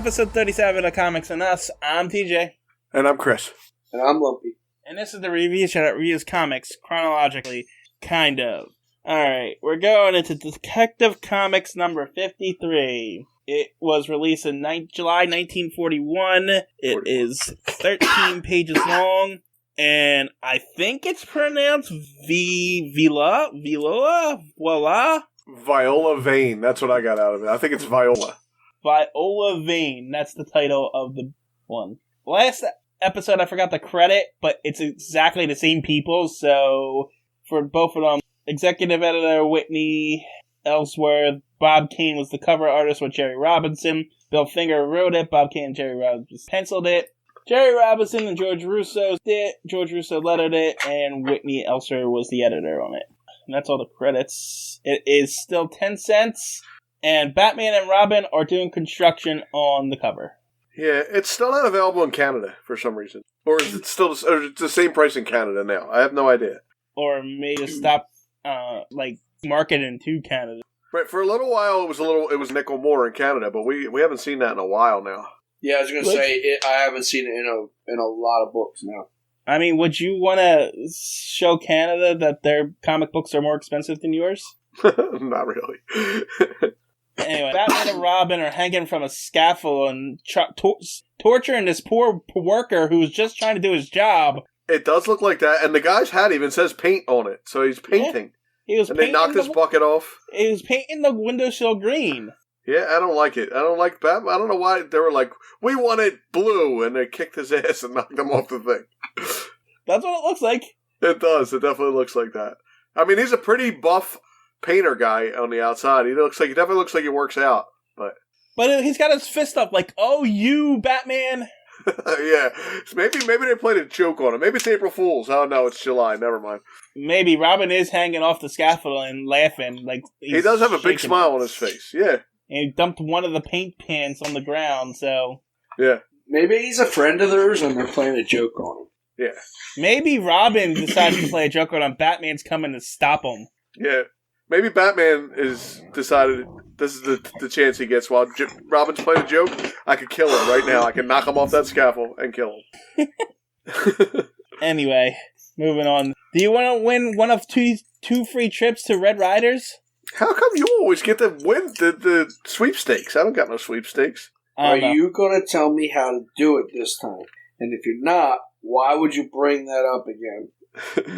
episode 37 of Comics and Us. I'm TJ. And I'm Chris. And I'm Lumpy. And this is the review show that reviews comics chronologically, kind of. Alright, we're going into Detective Comics number 53. It was released in July 1941. It is 13 pages long. And I think it's pronounced Viola Vane. That's what I got out of it. I think it's Viola. Viola Vane. That's the title of the one. Last episode, I forgot the credit, but it's exactly the same people. So for both of them, executive editor Whitney Ellsworth, Bob Kane was the cover artist with Jerry Robinson. Bill Finger wrote it. Bob Kane and Jerry Robinson penciled it. Jerry Robinson and George Russo did it. George Russo lettered it, and Whitney Ellsworth was the editor on it. And that's all the credits. It is still 10 cents, and Batman and Robin are doing construction on the cover. Yeah, it's still not available in Canada for some reason. Or is it still the same price in Canada now? I have no idea. Or maybe stop marketing to Canada. Right, for a little while it was nickel more in Canada, but we haven't seen that in a while now. Yeah, I was going to say, I haven't seen it in a lot of books now. I mean, would you want to show Canada that their comic books are more expensive than yours? Not really. Anyway, Batman and Robin are hanging from a scaffold and torturing this poor worker who's just trying to do his job. It does look like that, and the guy's hat even says paint on it, so he's painting. Yeah, they knocked his bucket off. He was painting the windowsill green. Yeah, I don't like it. I don't like Batman. I don't know why they were like, we want it blue, and they kicked his ass and knocked him off the thing. That's what it looks like. It does. It definitely looks like that. I mean, he's a pretty buff painter guy on the outside. He definitely looks like he works out. But he's got his fist up like, oh, you, Batman. Yeah. So maybe they played a joke on him. Maybe it's April Fool's. Oh, no, it's July. Never mind. Maybe Robin is hanging off the scaffold and laughing. Like he does have a big smile on his face. Yeah. And he dumped one of the paint pans on the ground, so... Yeah. Maybe he's a friend of theirs and they're playing a joke on him. Yeah. Maybe Robin decides to play a joke on him. Batman's coming to stop him. Yeah. Maybe Batman is decided this is the chance he gets while Robin's playing a joke. I could kill him right now. I can knock him off that scaffold and kill him. Anyway, moving on. Do you want to win one of two free trips to Red Riders? How come you always get to win the sweepstakes? I don't got no sweepstakes. Are you going to tell me how to do it this time? And if you're not, why would you bring that up again?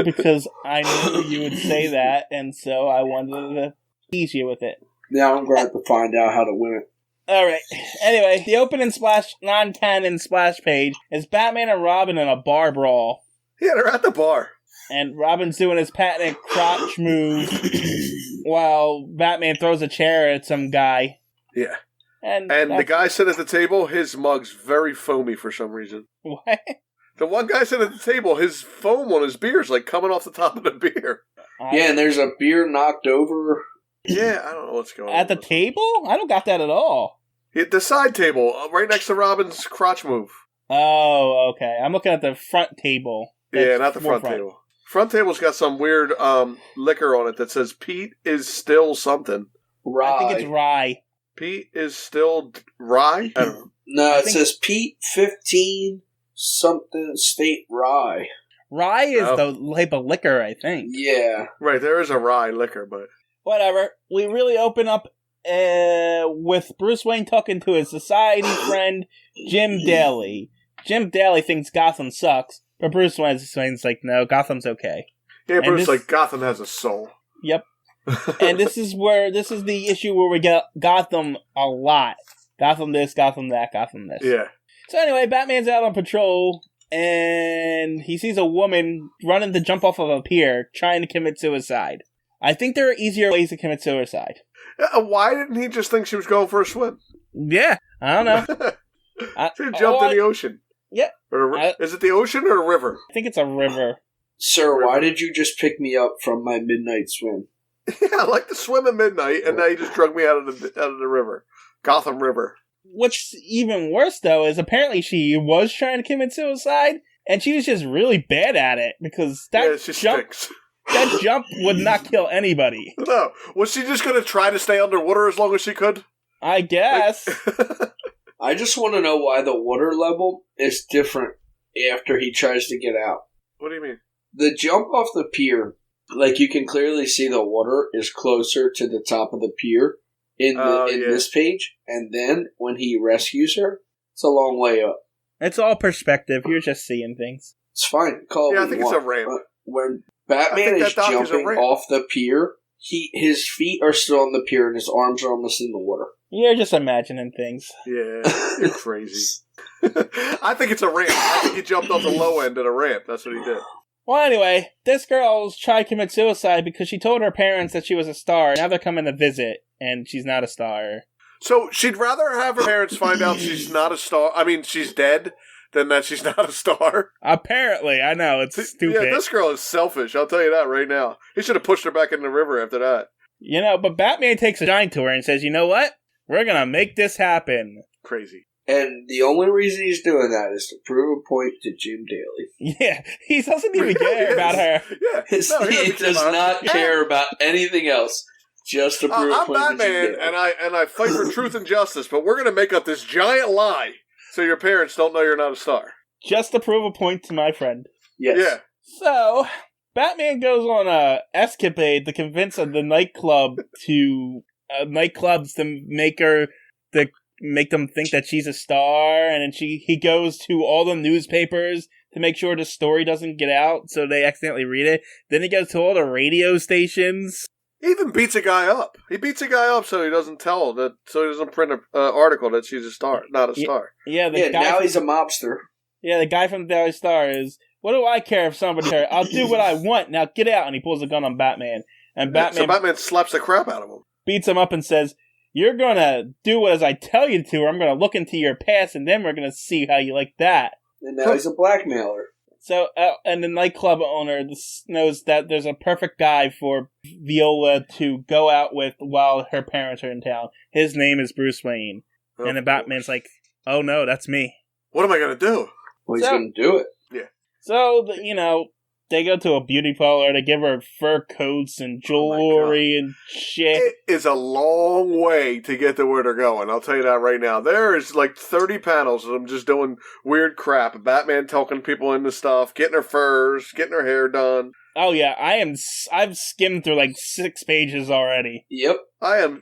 Because I knew you would say that, and so I wanted to tease you with it. Now I'm going to have to find out how to win it. Alright, anyway, the opening non-canon splash page is Batman and Robin in a bar brawl. Yeah, they're at the bar. And Robin's doing his patented crotch move while Batman throws a chair at some guy. Yeah. And the guy sitting at the table, his mug's very foamy for some reason. What? The one guy sitting at the table, his foam on his beer is like coming off the top of the beer. Yeah, and there's a beer knocked over. Yeah, I don't know what's going on. At the table? I don't got that at all. Yeah, the side table, right next to Robin's crotch move. Oh, okay. I'm looking at the front table. Yeah, not the front table. Front table's got some weird liquor on it that says Pete is still something. Rye. I think it's rye. Pete is still rye? I don't know. No, it says Pete 15 something state rye. Rye is the type of liquor, I think. Yeah. Right, there is a rye liquor, but... Whatever. We really open up with Bruce Wayne talking to his society friend, Jim Daly. Jim Daly thinks Gotham sucks. But Bruce Wayne's like, no, Gotham's okay. Yeah, Bruce like, Gotham has a soul. Yep. And this is the issue where we get Gotham a lot. Gotham this, Gotham that, Gotham this. Yeah. So anyway, Batman's out on patrol, and he sees a woman running to jump off of a pier, trying to commit suicide. I think there are easier ways to commit suicide. Why didn't he just think she was going for a swim? Yeah, I don't know. She jumped in the ocean. Yep. Is it the ocean or a river? I think it's a river. Sir, why did you just pick me up from my midnight swim? Yeah, I like to swim at midnight, and now you just drug me out of the river. Gotham River. What's even worse, though, is apparently she was trying to commit suicide, and she was just really bad at it, because that jump would not kill anybody. No. Was she just going to try to stay underwater as long as she could? I guess. I just want to know why the water level is different after he tries to get out. What do you mean? The jump off the pier, like you can clearly see the water is closer to the top of the pier in this page, and then when he rescues her, it's a long way up. It's all perspective. You're just seeing things. It's fine. Call it I think it's a ramp. When Batman is jumping off the pier, his feet are still on the pier and his arms are almost in the water. You're just imagining things. Yeah, you're crazy. I think it's a ramp. I think he jumped off the low end of the ramp. That's what he did. Well, anyway, this girl's tried to commit suicide because she told her parents that she was a star. Now they're coming to visit, and she's not a star. So she'd rather have her parents find out she's not a star. I mean, she's dead, than that she's not a star. Apparently, I know it's stupid. Yeah, this girl is selfish. I'll tell you that right now. He should have pushed her back in the river after that. You know, but Batman takes a shine to her and says, "You know what? We're gonna make this happen." Crazy. And the only reason he's doing that is to prove a point to Jim Daly. Yeah, he doesn't even care about her. Yeah, he does not care about anything else. Just to prove a point I'm to Jim Daly. Batman, and I fight for truth and justice, but we're going to make up this giant lie so your parents don't know you're not a star. Just to prove a point to my friend. Yes. Yeah. So, Batman goes on a escapade to convince the nightclubs to make them think that she's a star, and then he goes to all the newspapers to make sure the story doesn't get out, so they accidentally read it. Then he goes to all the radio stations. He even beats a guy up. He beats a guy up so he doesn't print an article that she's a star, not a star. Yeah, he's a mobster. Yeah, the guy from the Daily Star is, "What do I care if somebody hurt? I'll do what I want. Now get out!" And he pulls a gun on Batman. And Batman slaps the crap out of him. Beats him up and says, "You're gonna do as I tell you to, or I'm gonna look into your past, and then we're gonna see how you like that." And now he's a blackmailer. So, and the nightclub owner knows that there's a perfect guy for Viola to go out with while her parents are in town. His name is Bruce Wayne. And the Batman's like, "Oh no, that's me." What am I going to do? Well, he's going to do it. Yeah. So, they go to a beauty parlor to give her fur coats and jewelry and shit. It is a long way to get to where they're going. I'll tell you that right now. There is like 30 panels of them just doing weird crap. Batman talking people into stuff, getting her furs, getting her hair done. Oh yeah, I've skimmed through like 6 pages already. Yep. I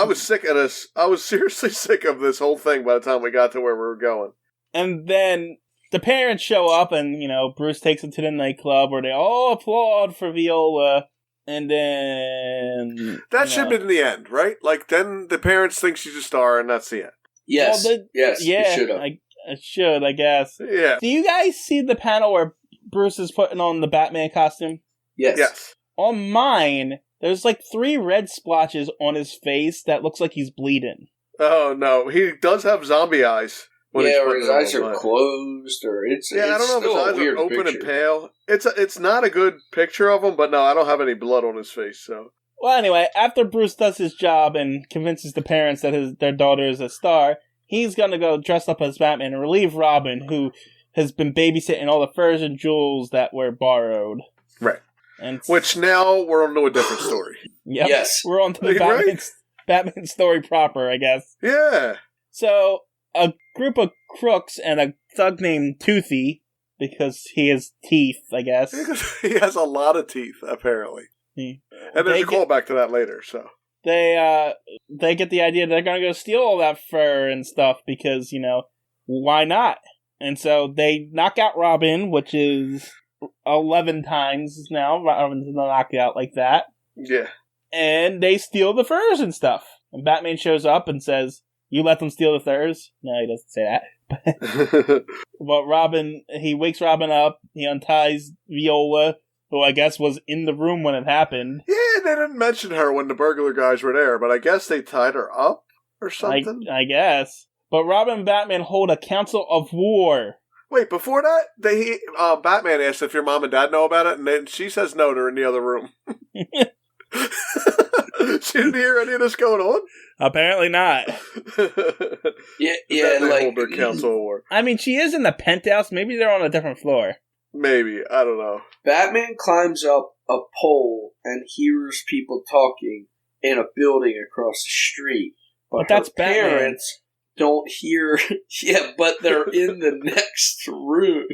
was sick of this. I was seriously sick of this whole thing by the time we got to where we were going. And then the parents show up, and, Bruce takes them to the nightclub where they all applaud for Viola, and then... That should have been the end, right? Like, then the parents think she's a star, and that's the end. Yes. Well, yes, yeah, it should have. It should, I guess. Yeah. Do you guys see the panel where Bruce is putting on the Batman costume? Yes. On mine, there's like 3 red splotches on his face that looks like he's bleeding. Oh, no. He does have zombie eyes. Or his eyes are closed, or it's I don't know if his eyes are open and pale. It's not a good picture of him, but no, I don't have any blood on his face, so. Well, anyway, after Bruce does his job and convinces the parents that their daughter is a star, he's gonna go dress up as Batman and relieve Robin, who has been babysitting all the furs and jewels that were borrowed. Right. And which now we're on to a different story. Yep. Yes. We're on to the Batman story proper, I guess. Yeah. So, a group of crooks and a thug named Toothy, because he has teeth, I guess. He has a lot of teeth, apparently. And there's a callback to that later, so. They get the idea they're gonna go steal all that fur and stuff, because, why not? And so they knock out Robin, which is 11 times now. Robin's knocked out like that. Yeah. And they steal the furs and stuff. And Batman shows up and says, "You let them steal the furs?" No, he doesn't say that. But Robin, he wakes Robin up, he unties Viola, who I guess was in the room when it happened. Yeah, they didn't mention her when the burglar guys were there, but I guess they tied her up or something? I guess. But Robin and Batman hold a council of war. Wait, before that, Batman asked if your mom and dad know about it, and then she says no, they're in the other room. She didn't hear any of this going on? Apparently not. Yeah, they hold their council of war. I mean, she is in the penthouse. Maybe they're on a different floor. Maybe. I don't know. Batman climbs up a pole and hears people talking in a building across the street. But that's parents don't hear. Yeah, but they're in the next room.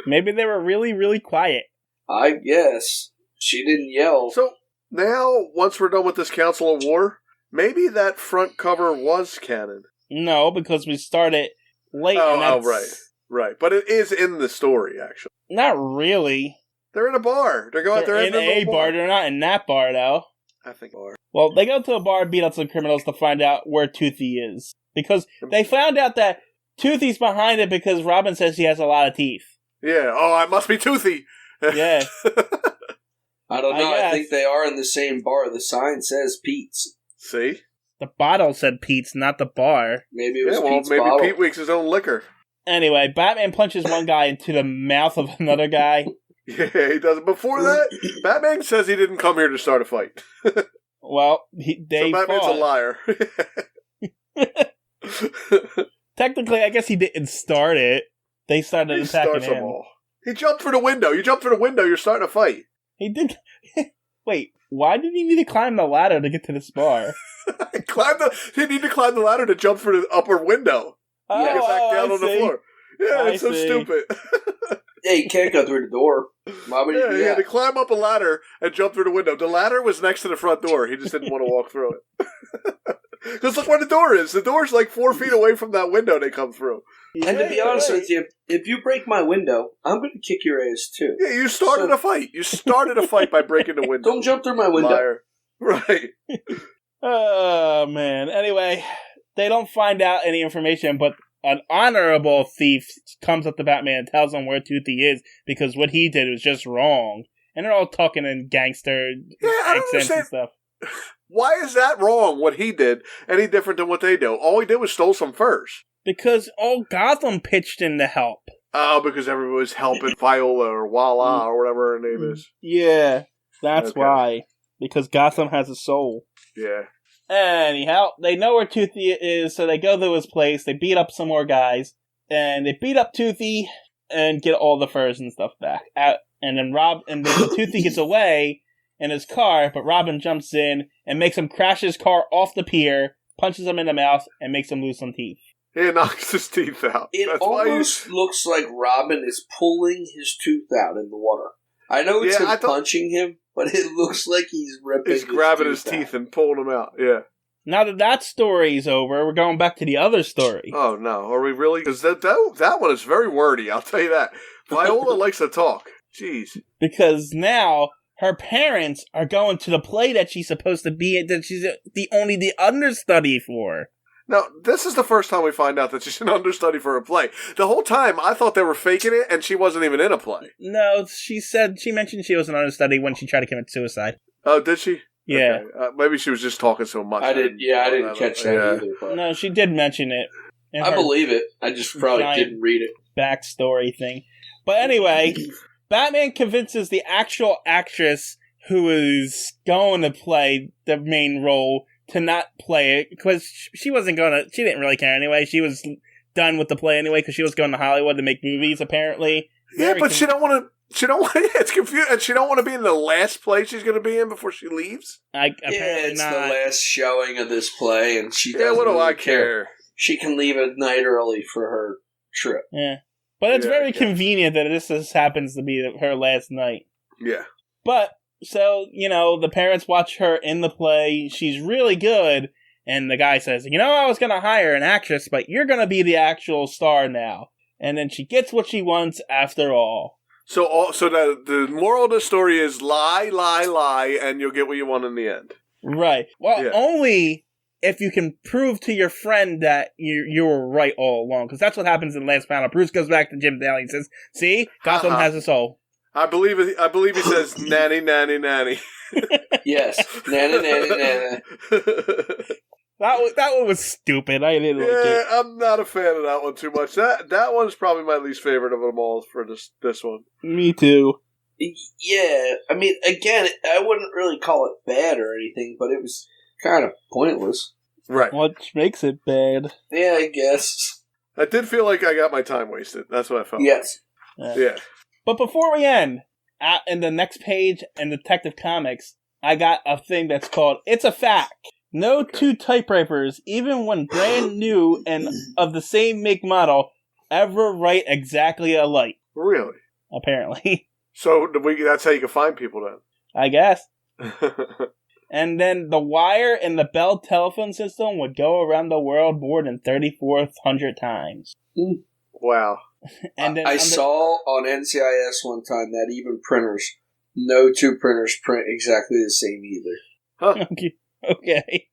Maybe they were really, really quiet. I guess. She didn't yell. So, now, once we're done with this Council of War, maybe that front cover was canon. No, because we started late. Right. But it is in the story, actually. Not really. They're in a bar. They're in a bar. They're not in that bar, though. I think bar. Well, they go to a bar, beat up some criminals to find out where Toothy is. Because they found out that Toothy's behind it because Robin says she has a lot of teeth. Yeah. Oh, I must be Toothy. Yeah. I don't know. I think they are in the same bar. The sign says Pete's. See? The bottle said Pete's, not the bar. Maybe it was Pete's bottle. Maybe Pete wakes his own liquor. Anyway, Batman punches one guy into the mouth of another guy. Yeah, he does. Before that, Batman says he didn't come here to start a fight. Well, so Batman's a liar. Technically, I guess he didn't start it. They started attacking him. He jumped for the window. You jump for the window, you're starting a fight. He did. Wait, why did he need to climb the ladder to get to this bar? He need to climb the ladder to jump for the upper window. Oh, get back down on the floor. Yeah, it's so stupid. Yeah, you can't go through the door. Why would you do that? He had to climb up a ladder and jump through the window. The ladder was next to the front door. He just didn't want to walk through it. Because look where the door is. The door's like 4 feet away from that window they come through. And to be honest with you, if you break my window, I'm going to kick your ass too. Yeah, you started a fight. You started a fight by breaking the window. Don't jump through my window. Liar. Right. Oh, man. Anyway, they don't find out any information, but an honorable thief comes up to Batman and tells him where Toothy is because what he did was just wrong. And they're all talking in gangster accents and stuff. Why is that wrong, what he did, any different than what they do? All he did was stole some furs. Because all Gotham pitched in to help. Oh, because everyone was helping Viola or Walla or whatever her name is. Yeah, that's why. Because Gotham has a soul. Yeah. Anyhow, they know where Toothy is, so they go to his place, they beat up some more guys, and they beat up Toothy and get all the furs and stuff back. And then Toothy gets away in his car, but Robin jumps in and makes him crash his car off the pier, punches him in the mouth, and makes him lose some teeth. He knocks his teeth out. It almost looks like Robin is pulling his tooth out in the water. I know it's him punching him, but it looks like he's ripping He's grabbing his teeth and pulling them out, yeah. Now that story's over, we're going back to the other story. Oh, no. Are we really? Because that one is very wordy, I'll tell you that. Viola likes to talk. Jeez. Because now her parents are going to the play that she's supposed to be in, that she's the understudy for. Now, this is the first time we find out that she's an understudy for a play. The whole time, I thought they were faking it, and she wasn't even in a play. No, she mentioned she was an understudy when she tried to commit suicide. Oh, did she? Yeah. Okay. Maybe she was just talking so much. I didn't catch that either. But no, she did mention it. I believe it. I just probably didn't read it. Backstory thing. But anyway, Batman convinces the actual actress who is going to play the main role to not play it, because she didn't really care anyway. She was done with the play anyway, because she was going to Hollywood to make movies, apparently. Yeah, but she don't want to, it's confused, and she don't want to be in the last play she's going to be in before she leaves? It's not the last showing of this play, and she doesn't what do really I care? She can leave a night early for her trip. Yeah. But it's very convenient that this just happens to be her last night. Yeah. But, so, the parents watch her in the play. She's really good. And the guy says, I was going to hire an actress, but you're going to be the actual star now. And then she gets what she wants after all. So the moral of the story is lie, and you'll get what you want in the end. Right. Well, only if you can prove to your friend that you were right all along. Because that's what happens in the last panel. Bruce goes back to Jim Daly and says, see, Gotham has a soul. I believe he says, nanny, nanny, nanny. Yes, nanny, nanny, nanny. That one was stupid. I didn't like it. Yeah, I'm not a fan of that one too much. That one's probably my least favorite of them all for this one. Me too. Yeah, I mean, again, I wouldn't really call it bad or anything, but it was kind of pointless. Right. What makes it bad? Yeah, I guess. I did feel like I got my time wasted. That's what I felt. Yes. Yeah. But before we end, in the next page in Detective Comics, I got a thing that's called It's a Fact. No two typewriters, even when brand new and of the same make model, ever write exactly alike. Really? Apparently. So that's how you can find people then? I guess. And then the wire in the Bell telephone system would go around the world more than 3,400 times. Wow. And then I saw on NCIS one time that even printers, no two printers print exactly the same either. Huh. Okay.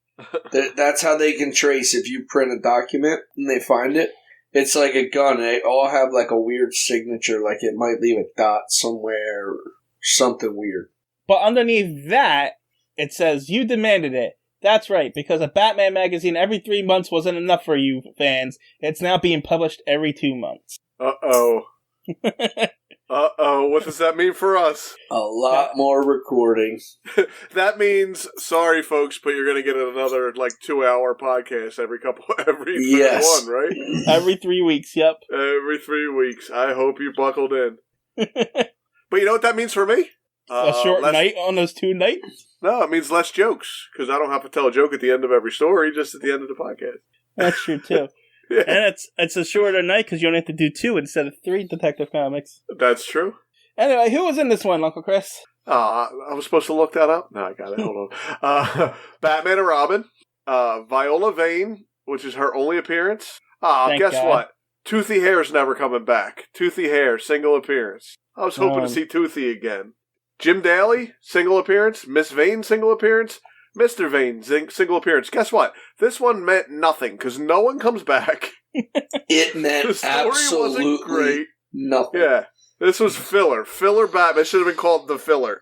That's how they can trace if you print a document and they find it. It's like a gun. They all have like a weird signature, like it might leave a dot somewhere or something weird. But underneath that, it says, you demanded it. That's right, because a Batman magazine every 3 months wasn't enough for you fans. It's now being published every 2 months. Uh-oh. Uh-oh, what does that mean for us? A lot more recording. That means, sorry folks, but you're going to get another 2-hour podcast every yes. one, right? Every 3 weeks, yep. Every 3 weeks. I hope you buckled in. But you know what that means for me? A short night on those 2 nights? No, it means less jokes, because I don't have to tell a joke at the end of every story, just at the end of the podcast. That's true, too. Yeah. And it's a shorter night because you only have to do 2 instead of 3 Detective Comics. That's true. Anyway, who was in this one, Uncle Chris? I was supposed to look that up? No, I got it. Hold on. Batman and Robin. Viola Vane, which is her only appearance. Guess God. What? Toothy Hair's never coming back. Toothy Hair, single appearance. I was hoping to see Toothy again. Jim Daly, single appearance. Miss Vane, single appearance. Mr. Vane, single appearance. Guess what? This one meant nothing, because no one comes back. It meant the story absolutely wasn't great. Nothing. Yeah, this was filler. Filler Batman. It should have been called The Filler.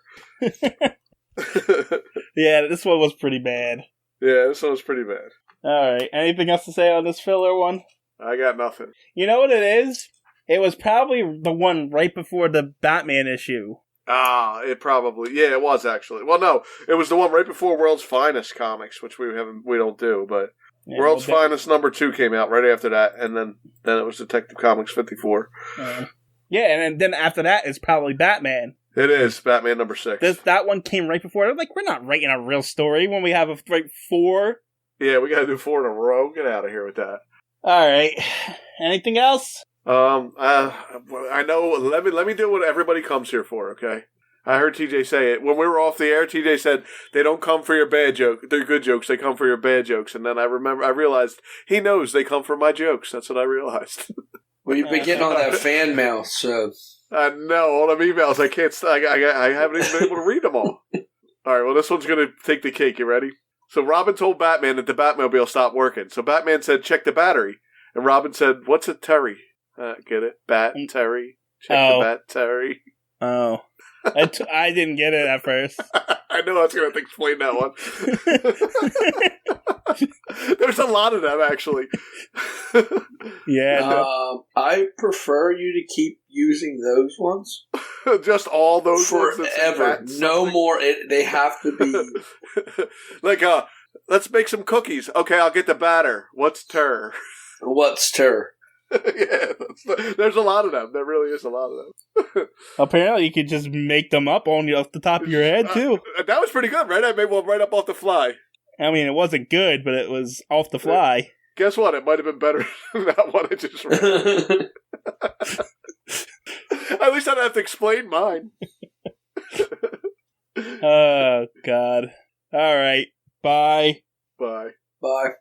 Yeah, this one was pretty bad. Yeah, this one was pretty bad. Alright, anything else to say on this filler one? I got nothing. You know what it is? It was probably the one right before the Batman issue. It probably... Yeah, it was, actually. Well, no, it was the one right before World's Finest Comics, which we don't do, but... Yeah, World's Finest number 2 came out right after that, and then it was Detective Comics 54. Yeah, and then after that is probably Batman. It is, Batman number 6. That one came right before. I'm like, we're not writing a real story when we have 4. Yeah, we gotta do 4 in a row. Get out of here with that. Alright. Anything else? I know. Let me do what everybody comes here for. Okay. I heard TJ say it when we were off the air. TJ said they don't come for your bad joke. They're good jokes. They come for your bad jokes. And then I realized he knows they come for my jokes. That's what I realized. Well, you've been getting all that fan mail, so I know all them emails. I can't. I haven't even been able to read them all. All right. Well, this one's gonna take the cake. You ready? So Robin told Batman that the Batmobile stopped working. So Batman said, "Check the battery." And Robin said, "What's a Terry?" Get it? Bat Terry. Check the bat Terry. Oh. I didn't get it at first. I know I was going to explain that one. There's a lot of them, actually. Yeah. I prefer you to keep using those ones. Just all those forever. No more. They have to be. Like, let's make some cookies. Okay, I'll get the batter. What's ter? What's ter? Yeah, there's a lot of them. There really is a lot of them. Apparently, you could just make them up off the top of your head, too. That was pretty good, right? I made one right up off the fly. I mean, it wasn't good, but it was off the fly. Guess what? It might have been better than that one I just read. At least I don't have to explain mine. Oh, God. All right. Bye. Bye. Bye.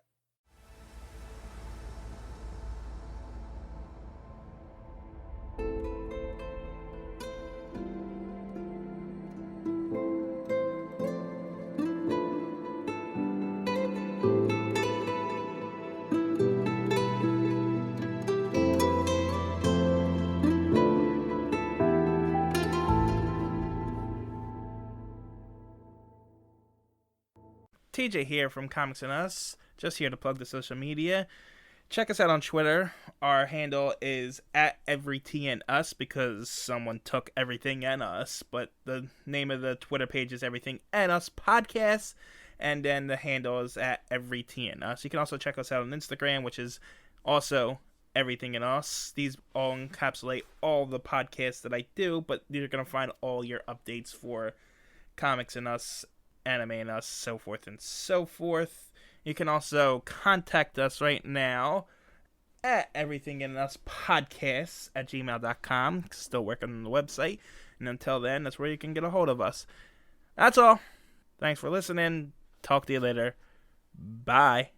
TJ here from Comics and Us, just here to plug the social media. Check us out on Twitter. Our handle is @EveryTNUs because someone took everything and us, but the name of the Twitter page is Everything and Us Podcast, and then the handle is @EveryTNUs. You can also check us out on Instagram, which is also Everything and Us. These all encapsulate all the podcasts that I do, but you're going to find all your updates for Comics and Us Animating Us, so forth and so forth. You can also contact us right now at everythinginuspodcasts@gmail.com. Still working on the website. And until then, that's where you can get a hold of us. That's all. Thanks for listening. Talk to you later. Bye.